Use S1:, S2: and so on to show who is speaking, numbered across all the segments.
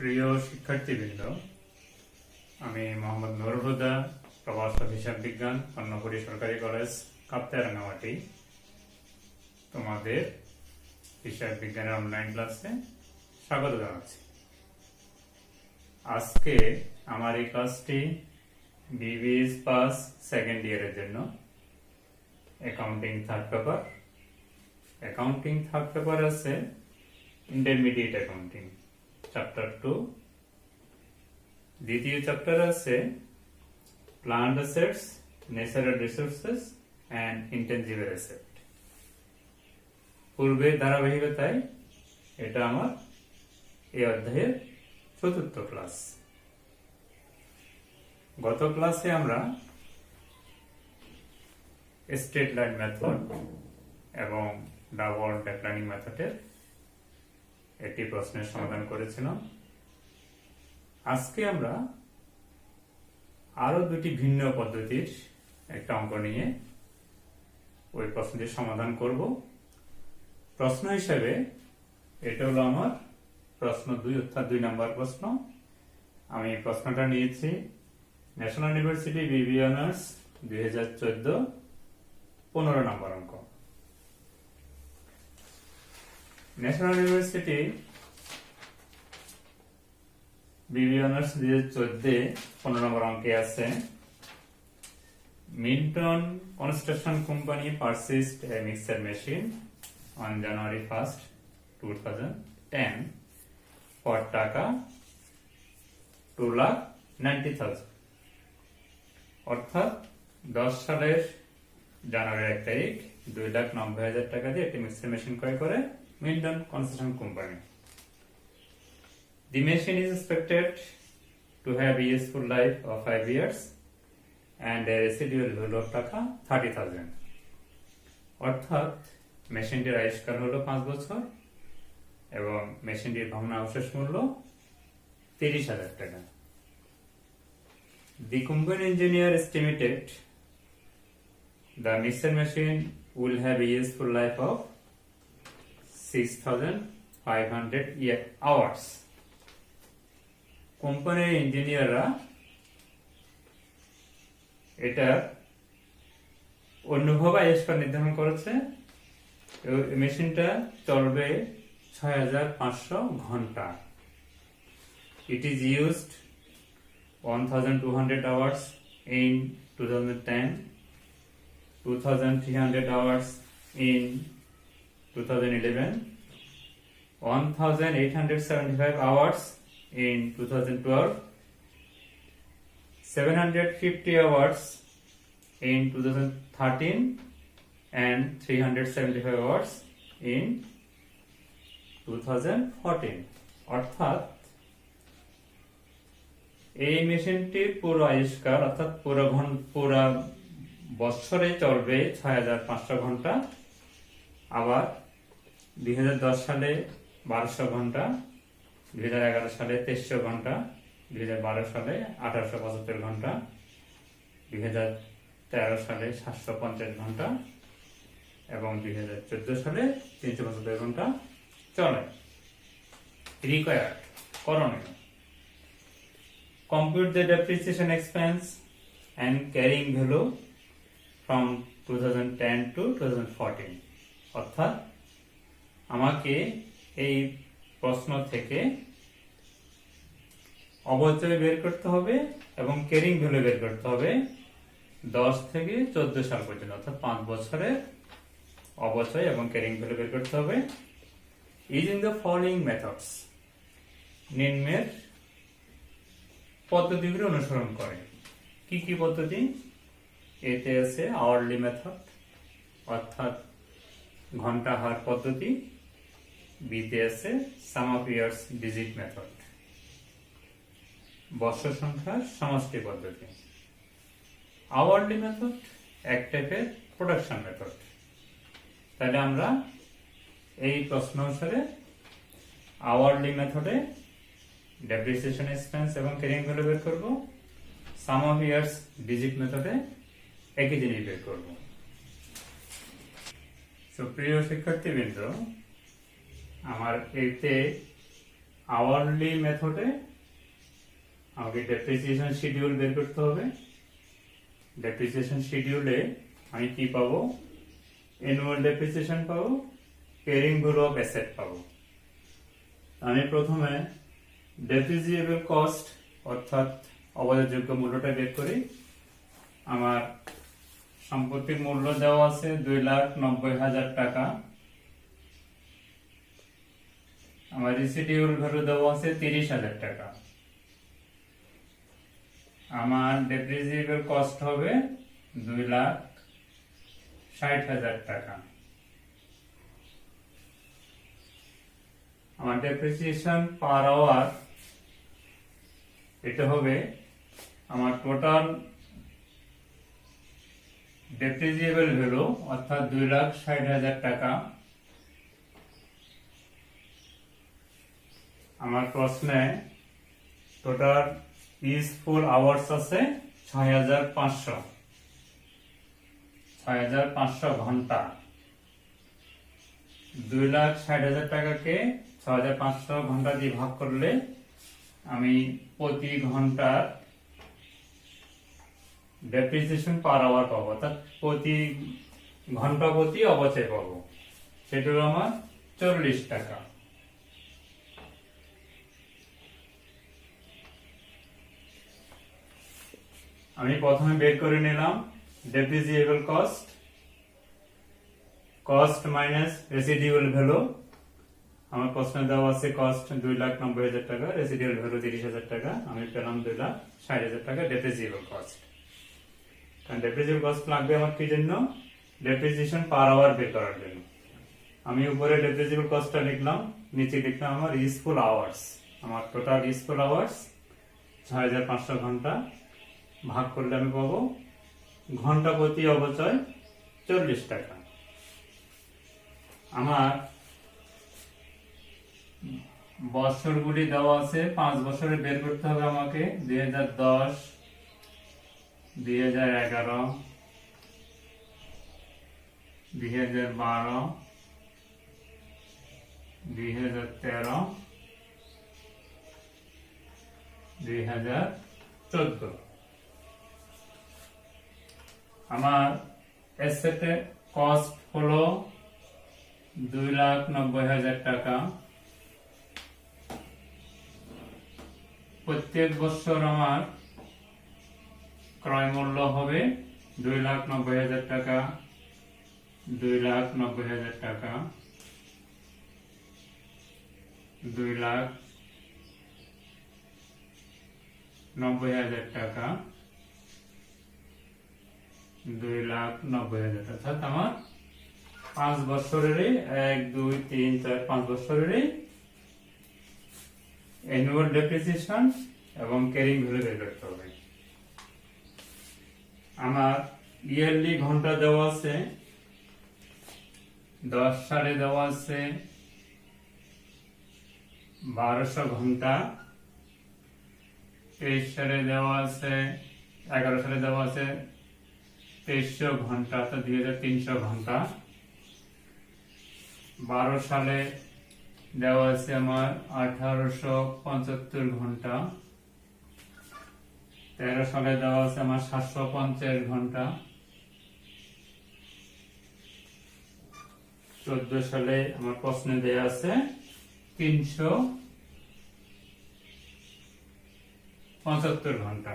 S1: সুপ্রিয় শিক্ষার্থীবৃন্দ, আমি মোহাম্মদ নুরুল হুদা, প্রভাষক হিসাব বিজ্ঞান, কর্ণফুলী সরকারি কলেজ, কাপ্তাই রাঙ্গামাটি। তোমাদের হিসাব বিজ্ঞানের অনলাইন ক্লাসে স্বাগত জানাচ্ছি। আজকে আমার এই ক্লাসটি বিবিএস পাস সেকেন্ড ইয়ারের জন্য accounting third paper. Accounting third paper আছে ইন্টারমিডিয়েট অ্যাকাউন্টিং চ্যাপ্টার 2। দ্বিতীয় চ্যাপ্টার আছে plant assets, natural resources and intangible asset. পূর্বে ধারাবাহিকতায় এটা আমার এই অধ্যায়ের চতুর্থ ক্লাস। গত ক্লাসে আমরা স্ট্রেট লাইন মেথড এবং ডাবল ডেপ্লানিং মেথডের একটি প্রশ্নের সমাধান করেছিলাম। আজকে আমরা আরো দুটি ভিন্ন পদ্ধতির একটা অঙ্ক নিয়ে ওই প্রশ্নটির সমাধান করব। প্রশ্ন হিসেবে এটা হলো আমার প্রশ্ন 2, অর্থাৎ 2 নম্বর প্রশ্ন। আমি প্রশ্নটা নিয়েছি ন্যাশনাল ইউনিভার্সিটি বিবি অনার্স 2014, 15 নম্বর অঙ্ক। ন্যাশনাল ইউনিভার্সিটি বিবি অনার্স 2014, 15 নম্বর অঙ্কে আছে Milton construction company purchased A mixer machine on January 1st, 2010 for টাকা 2,90,000। অর্থাৎ 10 সালের জানুয়ারি 1 তারিখ 2,90,000 টাকা দিয়ে একটি মিক্সার মেশিন ক্রয় করে Milton construction company. The machine is expected to have a useful life of 5 years and a residual value of টাকা 30,000। অর্থাৎ মেশিনটির আয়ুষ্কাল হলো 5 বছর এবং মেশিনটির ভগ্নাবশেষ মূল্য 30,000 টাকা। The company engineer estimated the mixer machine will have a useful life of 6,500 hours। কোম্পানির ইঞ্জিনিয়াররা এটা অন্যভাবে আয়ুষ্কাল নির্ধারণ করেছে। মেশিনটা চলবে 6,500 ঘন্টা। It is used 1,200 hours in 2010, 2,300 hours in 2011, 1,875 hours in 2012, 750 hours in 2013 and 375 hours in 2014। অর্থাৎ এই মেশিনটির পুরো আয়ুষ্কাল অর্থাৎ পুরো বছরে চলবে 6,500 ঘন্টা। আবার 2010 সালে 1200 ঘন্টা, 2011 সালে 2300 ঘন্টা, 2012 সালে 1875 ঘন্টা, 2013 সালে 750 ঘন্টা এবং 2014 সালে 375 ঘন্টা চলে। রিকোয়ার্ড করণীয় compute the depreciation expense and carrying value from 2010 to 2014। অর্থাৎ আমাকে এই প্রশ্ন থেকে অবচয় বের করতে হবে এবং ক্যারিং ভ্যালু বের করতে হবে 10 থেকে 14 সাল পর্যন্ত, অর্থাৎ 5 বছরের অবচয় এবং ক্যারিং ভ্যালু বের করতে হবে। ইউজিং দ্য ফলোইং মেথডস, নিম্নের পদ্ধতিগুলো অনুসরণ করে। কি কি পদ্ধতি? এতে আছে আওয়ারলি মেথড অর্থাৎ ঘন্টা হার পদ্ধতি, বিতে আছে সাম অফ ইয়ার্স ডিজিট মেথড, বর্ষ সংখ্যার সমষ্টি পদ্ধতি। আওয়ারলি মেথড এক টাইপের প্রোডাকশন মেথড। তাহলে আমরা এই প্রশ্ন অনুসারে আওয়ারলি মেথডে ডেপ্রিসিয়েশন এক্সপেন্স এবং ক্যারিং ভ্যালু বের করব, সাম অফ ইয়ার্স ডিজিট মেথডে একই জিনিস বের করব। সুপ্রিয় শিক্ষার্থীবৃন্দ, আমার এতে আওয়ারলি মেথডে আমাকে ডেপ্রিসিয়েশন শিডিউল বের করতে হবে। ডেপ্রিসিয়েশন শিডিউলে আমি কি পাবো? অ্যানুয়াল ডেপ্রিসিয়েশন পাবো, ক্যারিং ভ্যালু অফ অ্যাসেট পাবো। আমি প্রথমে ডেপ্রিসিয়েবল কস্ট অর্থাৎ অবদানযোগ্য মূল্যটা বের করি। আমার সম্পত্তির মূল্য দেওয়া আছে 2,90,000 টাকা। আমার রেসিডিউয়াল ভ্যালু দেওয়া আছে 30,000 টাকা। আমার ডেপ্রিসিয়েবল কস্ট হবে 2,60,000 টাকা। আমার ডেপ্রিসিয়েশন পার আওয়ার এটা হবে আমার টোটাল ডেপ্রিসিয়েবল ভ্যালু অর্থাৎ 2,60,000 টাকা। আমার প্রশ্নে টোটাল ইউজফুল আওয়ার্স আছে 6,500 ঘন্টা। 2,60,000 টাকাকে 6,500 ঘন্টা দিয়ে ভাগ করলে আমি প্রতি ঘন্টার ডেপ্রিসিয়েশন পার আওয়ার পাবো, অর্থাৎ প্রতি ঘন্টা প্রতি অবচয় পাবো। সেটা হলো আমার 40 টাকা। আমি প্রথমে বের করে নিলাম depreciable cost minus residual value. আমার প্রশ্নে দেওয়া আছে কস্ট 2,90,000 টাকা, রেসিডিউয়াল ভ্যালু 30,000 টাকা। আমি পেলাম 2,60,000 টাকা ডেপ্রিসিয়েবল কস্ট। কারণ ডেপ্রিসিয়েবল কস্ট লাগবে আমার কি জন্য? ডেপ্রিসিয়েশন পার আওয়ার বের করার জন্য। আমি উপরে ডেপ্রিসিয়েবল কস্টটা লিখলাম, নিচে লিখলাম আমার ইউজফুল আওয়ার্স। আমার টোটাল ইউজফুল আওয়ার্স 6,500 ঘন্টা, ভাগ করলে আমি পাবো ঘন্টা প্রতি অবচয় 40 টাকা। আমার বছরগুলি দেওয়া আছে, 5 বছরে বের করতে হবে আমাকে। 2010, 2011, 2012, 2013, 2014। আমার অ্যাসেটে কস্ট হলো 2,90,000 টাকা। প্রত্যেক বছর আমার ক্রয় মূল্য হবে 2,90,000 টাকা, 2,90,000 টাকা, 2,90,000 টাকা, 2,90,000। অর্থাৎ আমার 5 বছরেরই 1, 2, 3, 4, 5 বছরেরই অ্যানুয়াল ডেপ্রিসিয়েশন এবং ক্যারিং ভ্যালু বের করতে হবে। আমার ইয়ারলি ঘন্টা দেওয়া আছে 10 সালে দেওয়া আছে 1,200 ঘন্টা, 23 সালে দেওয়া আছে 11 সালে দেওয়া আছে 2300 ঘন্টা, অর্থাৎ 2,300 ঘন্টা। 12 সালে দেওয়া আছে আমার 1,875 ঘন্টা, 13 সালে দেওয়া আছে আমার 750 ঘন্টা, 14 সালে আমার প্রশ্নে দেওয়া আছে 375 ঘন্টা।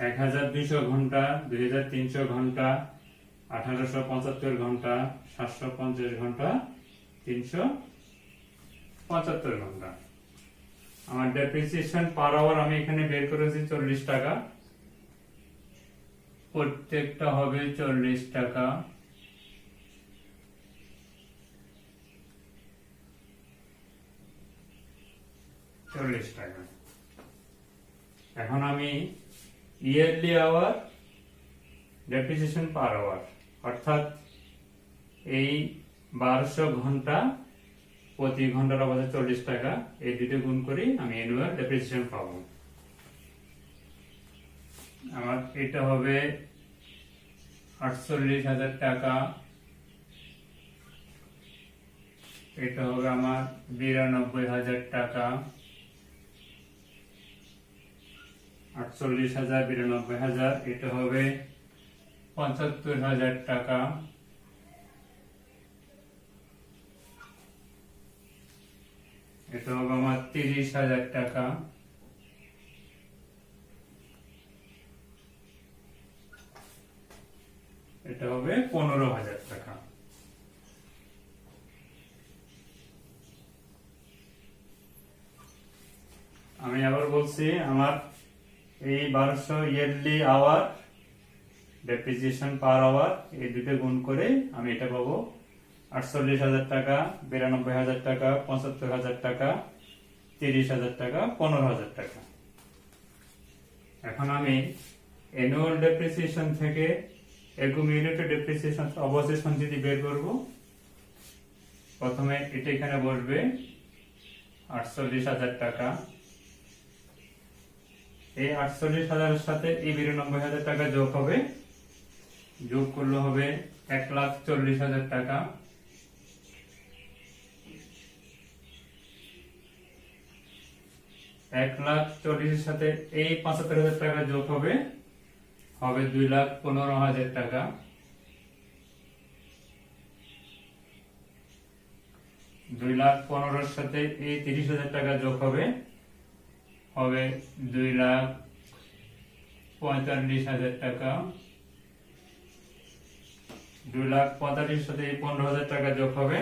S1: 1,200 ঘন্টা, 2,300 ঘন্টা, 1,875 ঘন্টা, 750 ঘন্টা, 375 ঘন্টা। আমার ডেপ্রিসিয়েশন পার আওয়ার আমি এখানে বের করেছি 40 টাকা। প্রত্যেকটা হবে 40 টাকা। এখন আমি yearly our depreciation per hour অর্থাৎ এই 1200 ঘন্টা প্রতি ঘন্টার অবধি 40 টাকা, এই দুটো গুণ করি আমি অ্যানুয়াল ডেপ্রিসিয়েশন পাবো। আমার এটা হবে 48,000 টাকা এটা হবে আমার 92,000 টাকা, 48,000, 92,000, এটা হবে 75,000 টাকা, এটা হবে আমার 30,000 টাকা, এটা হবে 15,000 টাকা। আমি আবার বলছি, আমার এই 1200 yearly our depreciation per hour, এই দুটো গুণ করে আমি এটা পাবো 48,000 টাকা, 92,000 টাকা, 75,000 টাকা, 30,000 টাকা, 15,000 টাকা। এখন আমি অ্যানুয়াল ডেপ্রিসিয়েশন থেকে অ্যাকুমুলেটেড ডেপ্রিসিয়েশন অবশ্যই সঞ্চিতি বের করব। প্রথমে এটা এখানে বসবে 48,000 টাকা, এই 48,000 এর সাথে এই 92,000 টাকা যোগ হবে, যোগ করলে হবে 1,40,000 টাকা, এর সাথে এই 75,000 টাকা যোগ হবে, হবে 2,15,000 টাকা, এর সাথে এই 30,000 টাকা যোগ হবে, হবে 2,45,000 টাকা, 2,45,000 সাথে এই 15,000 টাকা যোগ হবে,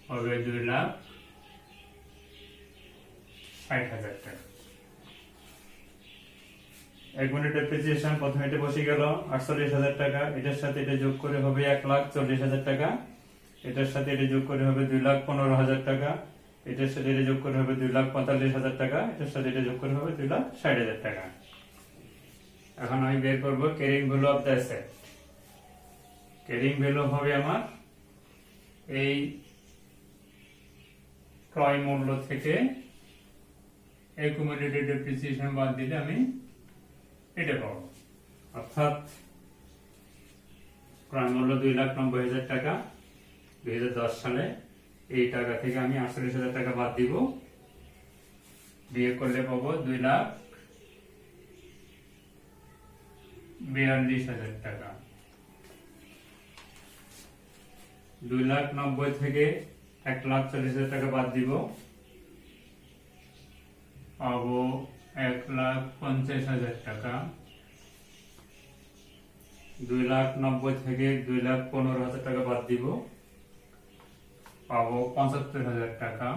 S1: হবে 2,60,000 টাকা। এক মিনিট ডেপ্রিসিয়েশন প্রথমে এটা বসে গেল 48,000 টাকা, এটার সাথে এটা যোগ করে হবে 1,40,000 টাকা, এটার সাথে এটা যোগ করে হবে 2,15,000 টাকা, এটার সাথে এটা যোগ করে হবে 2,45,000 টাকা, এটার সাথে এটা যোগ করে হবে 2,60,000 টাকা। এখন আমি বের করব carrying value of the asset. Carrying value হবে আমার এই ক্রয় মূল্য থেকে অ্যাকুমুলেটেড ডেপ্রিসিয়েশন বাদ দিলে আমি এটা পাবো, অর্থাৎ ক্রয় মূল্য 2,90,000 টাকা 2010 সালে, এই টাকা থেকে আমি 48,000 টাকা বাদ দিব, বিয়োগ করলে পাবো 2,42,000 টাকা। 2,90,000 থেকে 1,40,000 টাকা বাদ দিব, পাবো 1,50,000 টাকা। 2,90,000 থেকে 2,15,000 টাকা বাদ দিব, পাবো 75,000 টাকা।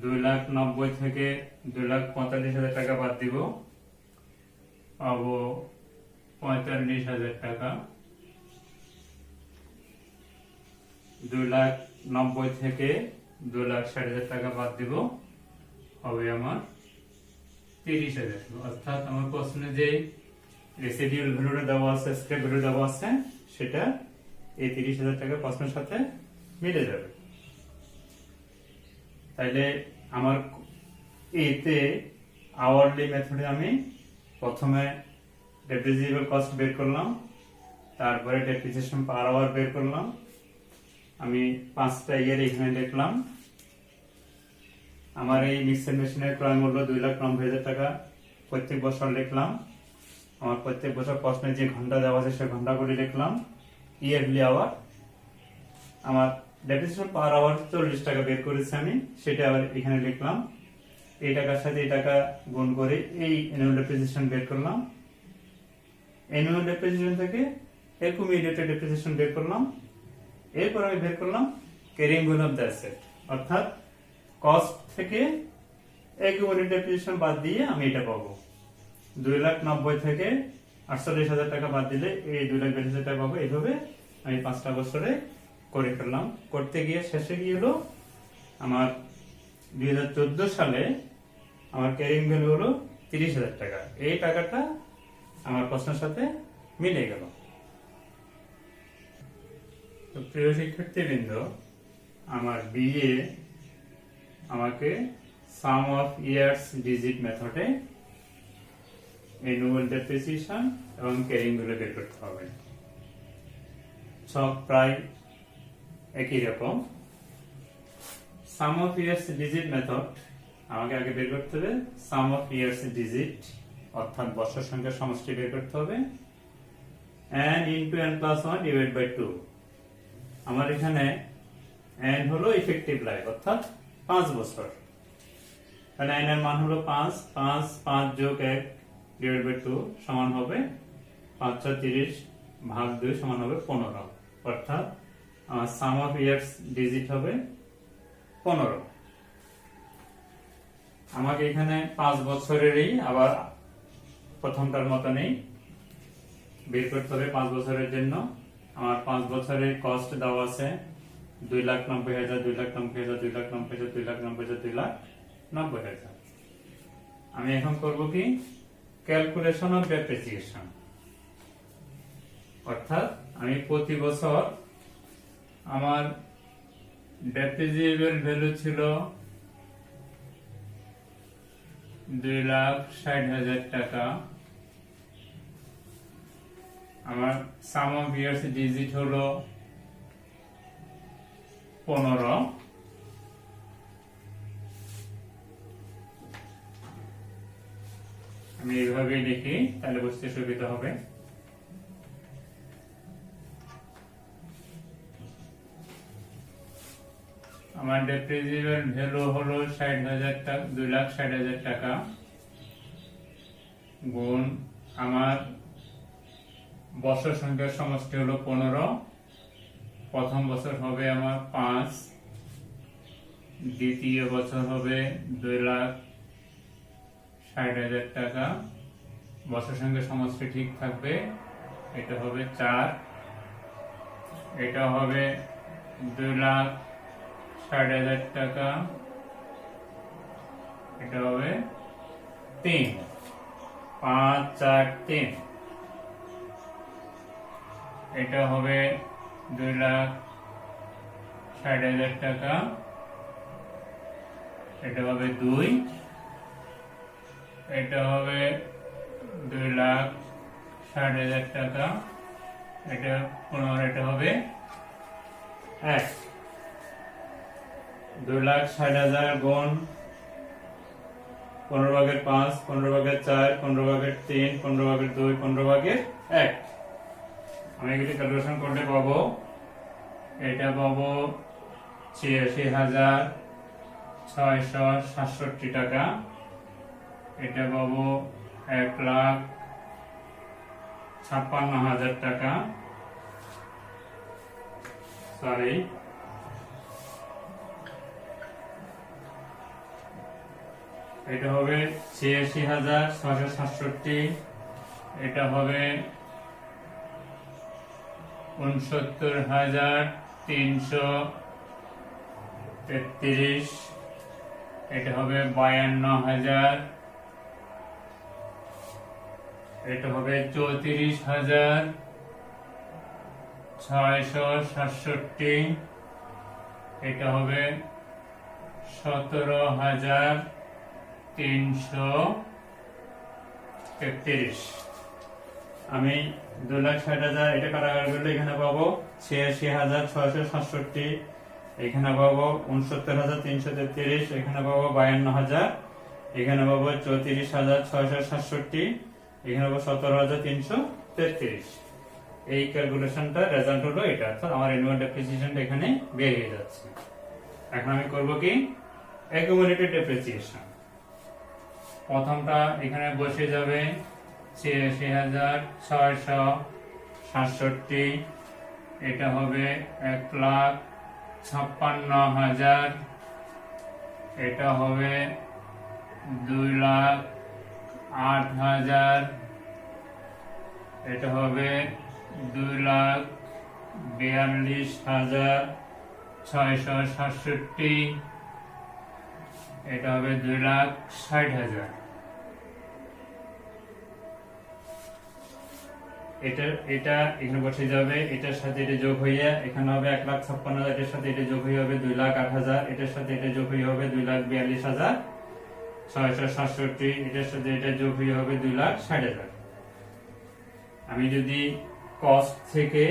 S1: 2,90,000 থেকে 2,45,000 টাকা বাদ দিব, পাবো 45,000 টাকা। 2,90,000 থেকে 2,60,000 টাকা বাদ দিব, হবে আমার 30,000। অর্থাৎ আমার প্রশ্নে যে রেসিডিউয়াল ভ্যালুটা দেওয়া আছে, স্ক্র্যাপ ভ্যালু দেওয়া আছে, সেটা এই 30,000 টাকা প্রশ্নের সাথে মিলে যাবে। তাইলে আমার এতে আওয়ারলি মেথডে আমি প্রথমে ডেপ্রিসিয়েবল কস্ট বের করলাম, তারপরে ডেপ্রিসিয়েশন পার আওয়ার বের করলাম, আমি 5টা ইয়ার এখানে লিখলাম। আমার এই মিক্সার মেশিনের ক্রয় মূল্য 2,90,000 টাকা প্রত্যেক বছর লিখলাম। আমার প্রত্যেক বছর প্রশ্নে যে ঘন্টা দেওয়া আছে সে ঘন্টাগুলি লিখলাম, ইয়ারলি আওয়ার। আমার ডেপ্রিসিয়েশন পার আওয়ার 40 টাকা বের করেছি আমি, সেটা আবার এখানে লিখলাম। এই টাকার সাথে এই টাকা গুণ করে এই অ্যানুয়াল ডেপ্রিসিয়েশন বের করলাম। অ্যানুয়াল ডেপ্রিসিয়েশন থেকে অ্যাকুমুলেটেড ডেপ্রিসিয়েশন বের করলাম। এরপর আমি বের করলাম carrying value of the asset, অর্থাৎ কস্ট থেকে অ্যাকুমুলেটেড ডেপ্রিসিয়েশন বাদ দিয়ে আমি এটা পাবো। 2,90,000 থেকে 48,000 টাকা বাদ দিলে এই 2,42,000 টাকা পাবো। এইভাবে আমি 5টা বছরে করে ফেললাম। করতে গিয়ে শেষে কি হলো, আমার 2014 সালে আমার ক্যারিং ভ্যালু হলো 30,000 টাকা। এই টাকাটা আমার প্রশ্নের সাথে মিলে গেল। তো প্রিয় শিক্ষার্থীবৃন্দ, আমার বিএ আমাকে সাম অফ ইয়ার্স ডিজিট মেথডে অ্যানুয়াল ডেপ্রিসিয়েশন এবং ক্যারিং গুলো বের করতে হবে। সব প্রায় একই রকম। সাম অফ ইয়ার্স ডিজিট মেথড আমাকে আগে বের করতে হবে। সাম অফ ইয়ার্স ডিজিট অর্থাৎ বছর সংখ্যার সমষ্টি বের করতে হবে। n into n plus 1 divided by 2। আমার এখানে n হলো ইফেক্টিভ লাইফ অর্থাৎ 5 বছর, তাহলে n এর মান হলো 5, 5 যোগ 1 divided by 2 সমান হবে 5 × 30 ভাগ 2 সমান হবে 15, অর্থাৎ আমার সাম অফ ইয়ার্স ডিজিট হবে 15। আমাকে এখানে 5 বছরেরই আবার প্রথমটার মতনই বের করতে হবে 5 বছরের জন্য। আমার 5 বছরের কস্ট দেওয়া আছে 2,90,000, 2,90,000, 2,90,000, 2,90,000, 2,90,000। আমি এখন করব কি ক্যালকুলেশন অফ ডেপ্রিসিয়েশন, অর্থাৎ আমি প্রতি বছর আমার ডেপ্রিসিয়েবল ভ্যালু ছিল 2,60,000 টাকা। আমার সাম অফ ইয়ার্স ডিজিট হলো 15। আমি এইভাবে লিখি, তাহলে বুঝতে সুবিধা হবে। আমার ডেপ্রিসিয়েবল ভ্যালু হলো 60,000 টাকা, 2,60,000 টাকা গুণ আমার বছর সংখ্যার সমষ্টি হলো 15। প্রথম বছর হবে আমার 5, দ্বিতীয় বছর হবে 2,60,000 টাকা। বছর সংখ্যার সমষ্টি ঠিক থাকবে, এটা হবে 4, এটা হবে 2,60,000 টাকা, এটা হবে 3, 5, 4, 3। এটা হবে 2,60,000 টাকা, এটা হবে 2, এটা হবে 2,60,000 টাকা, এটা 15, এটা হবে 1। 2,60,000 গুণ 15/5, 15/4, 15/3, 15/2, 15/1। আমি এগুলি ক্যালকুলেশন করলে পাবো, এটা পাবো 86,667 টাকা, এটা পাবো 1,56,000 টাকা। সরি, এটা হবে 86,667, এটা হবে 69,333, এটা হবে 52,000, এটা হবে 34,667, এটা হবে 17,333। আমি 2,60,000 এটা কাটাকাটি করলে এখানে পাবো 86,667, এখানে পাবো 69,333, এখানে পাবো 52,000, এখানে পাবো 34,667, এখানে পাবো 17,333। এই ক্যালকুলেশনটা রেজাল্ট হলো এটা, অর্থাৎ আমার অ্যানুয়াল ডেপ্রিসিয়েশনটা এখানে বের হয়ে যাচ্ছে। এখন আমি করব কি অ্যাকুমুলেটেড ডেপ্রিসিয়েশন। প্রথমটা এখানে বসে যাবে 86,667, এটা হবে 1,56,000, এটা হবে 2,08,000, এটা হবে 2,42,667, এটা হবে 2,60,000। এটা এখানে বসে যাবে, এটার সাথে এটা যোগ হইয়া এখানে হবে 1,56,000, এটার সাথে এটা যোগ হয়ে হবে 2,08,000, এটার সাথে এটা যোগ হয়ে হবে 2,42,000, 667, এটার সাথে এটা যোগ হয়ে হবে 2,60,000। আমি যদি কস্ট থেকে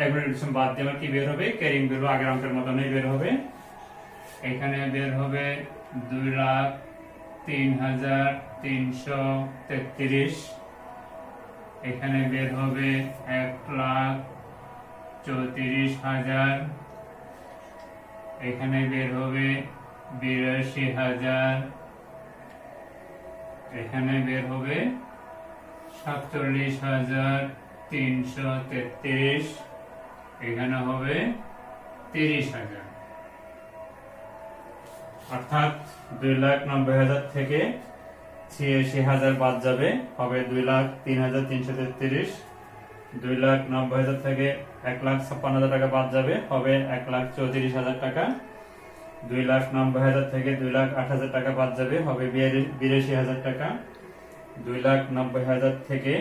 S1: এগুলো বাদ দিয়ে আমার কি বের হবে, ক্যারিং ভ্যালু আগের অঙ্কের মতনই বের হবে। এখানে বের হবে 2,03,333, এখানে বের হবে 1,34,000, এখানে বের হবে 82,000, এখানে বের হবে 47,333, এখানে হবে 30,000। অর্থাৎ 2,90,000 থেকে 86,000 বাদ যাবে, হবে 2,03,333। 2,90,000 থেকে 1,56,000 টাকা বাদ যাবে, হবে 1,34,000 টাকা। 2,90,000 থেকে 2,08,000 টাকা বাদ যাবে, হবে 82,000 টাকা। 2,90,000 থেকে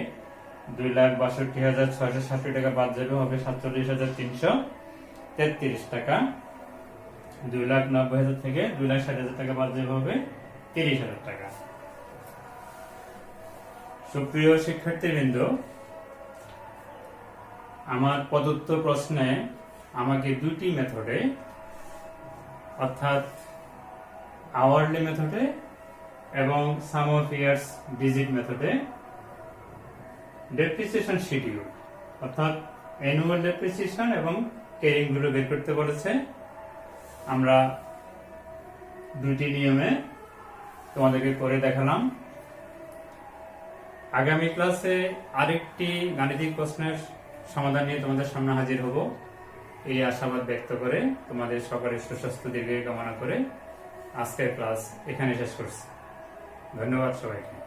S1: 2,62,660 টাকা বাদ যাবে, হবে 47,333 টাকা। 2,90,000 থেকে 2,60,000 টাকা বাদ যাবে, হবে 30,000 টাকা। সুপ্রিয় শিক্ষার্থীবৃন্দ, আমার প্রদত্ত প্রশ্নে আমাকে দুটি মেথডে, অর্থাৎ আওয়ারলি মেথডে এবং সাম অফ ইয়ার্স ডিজিট মেথডে ডেপ্রিসিয়েশন শিডিউল, অর্থাৎ অ্যানুয়াল ডেপ্রিসিয়েশন এবং ক্যারিং গুলো বের করতে বলেছে। আমরা দুটি নিয়মে তোমাদেরকে করে দেখালাম। আগামী ক্লাসে আরেকটি গাণিতিক প্রশ্নের সমাধান নিয়ে তোমাদের সামনে হাজির হব, এই আশাবাদ ব্যক্ত করে তোমাদের সকলের সুস্বাস্থ্য দীর্ঘ কামনা করে আজকের ক্লাস এখানে শেষ করছি। ধন্যবাদ সবাইকে।